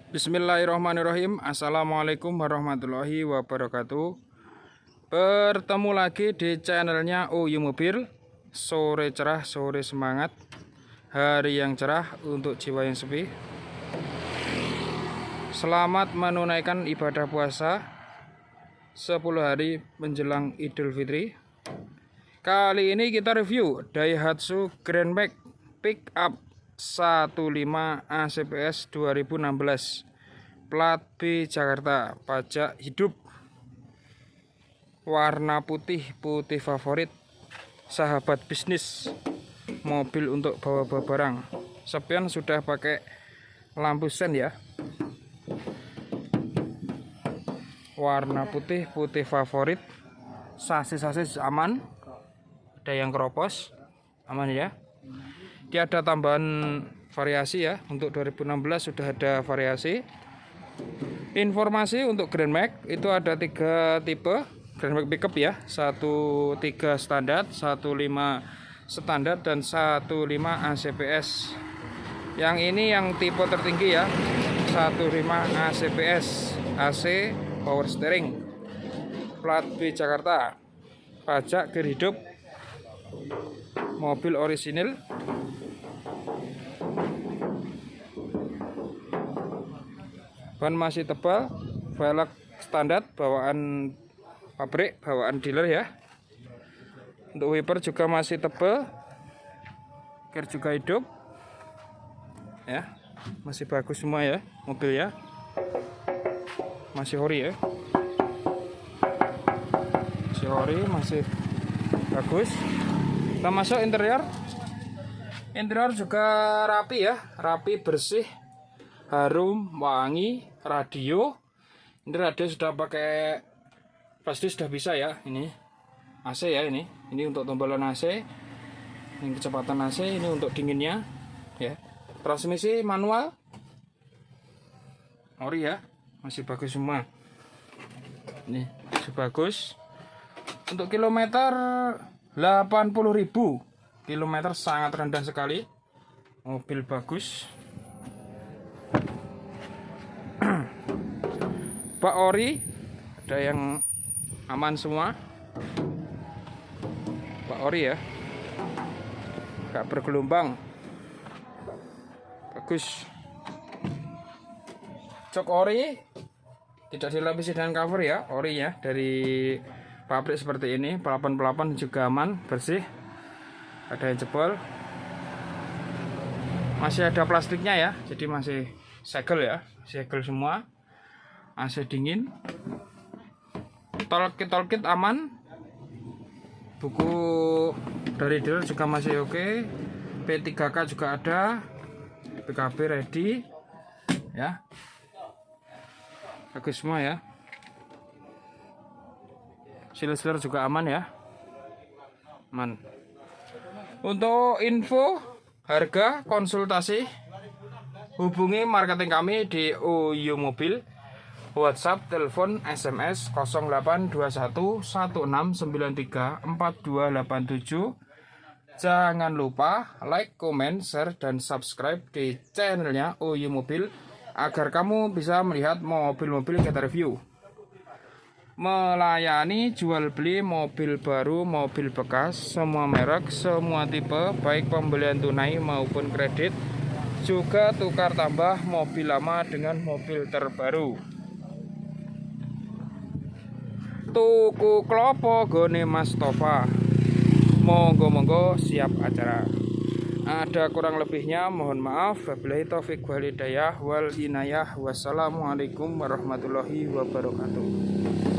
Bismillahirrahmanirrahim. Assalamualaikum warahmatullahi wabarakatuh. Bertemu lagi di channelnya OYU Mobil. Sore cerah, sore semangat, hari yang cerah untuk jiwa yang sepi. Selamat menunaikan ibadah puasa 10 hari menjelang Idul Fitri. Kali ini kita review Daihatsu Grand Max Pickup 15 ACPS 2016 plat B Jakarta, pajak hidup, warna putih favorit sahabat bisnis, mobil untuk bawa-bawa barang. Spion sudah pakai lampu sen ya, warna putih favorit, sasis aman, ada yang keropos, aman ya. Dia ada tambahan variasi ya, untuk 2016 sudah ada variasi. Informasi untuk Grand Max itu ada 3 tipe Grand Max pickup ya, 13 standar, 15 standar, dan 15 ACPS. Yang ini yang tipe tertinggi ya, 15 ACPS, AC power steering, plat B Jakarta, pajak gear hidup, mobil orisinil. Ban masih tebal, velg standar, bawaan pabrik, bawaan dealer ya. Untuk wiper juga masih tebal, gear juga hidup ya, masih bagus semua ya mobil ya, masih ori ya, masih ori, masih bagus. Kita masuk interior. Interior juga rapi ya, rapi, bersih, harum, wangi. Radio, ini radio sudah pakai, pasti sudah bisa ya. Ini AC ya, ini untuk tombolan AC, ini kecepatan AC, ini untuk dinginnya ya. Transmisi manual, ori ya, masih bagus semua. Ini masih bagus. Untuk kilometer 80.000 kilometer, sangat rendah sekali. Mobil bagus. Bak ori, ada yang aman semua. Bak ori ya, gak bergelombang, bagus. Jok ori, tidak dilapisi dengan cover ya, ori ya, dari pabrik seperti ini. Pelapan juga aman, bersih, ada yang jebol, masih ada plastiknya ya, jadi masih segel ya, segel semua. AC dingin, tolkit aman, buku dari dealer juga masih oke, P3K juga ada, PKB ready ya, bagus semua ya. Seal juga aman ya, aman. Untuk info harga, konsultasi, hubungi marketing kami di OYU Mobil. WhatsApp, telepon, SMS 082116934287. Jangan lupa like, comment, share, dan subscribe di channelnya OYU Mobil agar kamu bisa melihat mobil-mobil kita review. Melayani jual beli mobil baru, mobil bekas, semua merek, semua tipe, baik pembelian tunai maupun kredit. Juga tukar tambah mobil lama dengan mobil terbaru. Tuku klopo gone Mas Tova, monggo siap acara. Ada kurang lebihnya mohon maaf. Wabillahi taufik wal hidayah wal inayah. Wassalamualaikum warahmatullahi wabarakatuh.